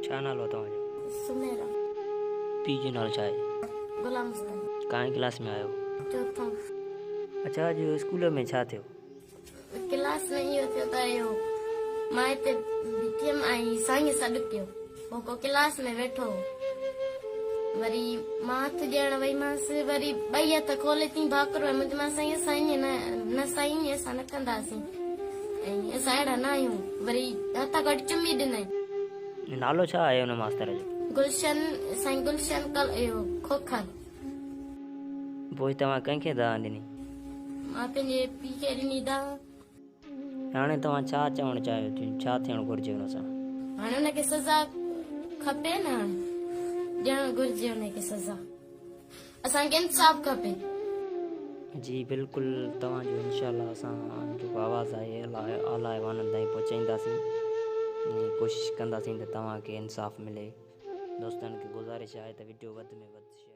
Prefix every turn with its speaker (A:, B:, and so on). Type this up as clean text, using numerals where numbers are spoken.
A: छा नालो तव्हांजो?
B: सुमेरा।
A: पीउ जो नालो छा आहे?
B: गुलाम हुसैन।
A: काएं क्लास में आहियो?
B: चौथों।
A: अच्छा, अॼु स्कूल में छा थियो?
B: क्लास में इहो थियो त इहो मां हिते बीठी हुयमि ऐं साईं सॾु कयो। पोइ को क्लास में वेठो हो, वरी मां हथ ॾियण वईमांसि, वरी ॿई हथ खोले थी भाकुर मुंहिंजे मां साईं साईं न साईं असां न कंदासीं ऐं असां अहिड़ा न आहियूं। वरी हथ गॾु चुमी ॾिनई।
A: नालो छा आहे हुन मास्तर जो?
B: गुलशन। साईं गुलशन कल इहो खोखर।
A: पोइ तव्हां कंहिंखे दवा ॾिनी?
B: मां पंहिंजे पीउ खे ॾिनी दवा।
A: हाणे तव्हां छा चवणु चाहियो थी, छा थियणु घुरिजे हुन सां?
B: हाणे हुनखे सज़ा खपे न, ॾियणु घुरिजे हुनखे सज़ा। असांखे इंसाफ़ खपे।
A: जी बिल्कुलु, तव्हांजो इंशाअल्लाह असां जेको आवाज़ु आहे आला वारनि ताईं पहुचाईंदासीं ऐं कोशिशि कंदासीं त तव्हांखे इंसाफ़ मिले। दोस्तनि खे गुज़ारिश आहे त वीडियो वधि में वधि शेयर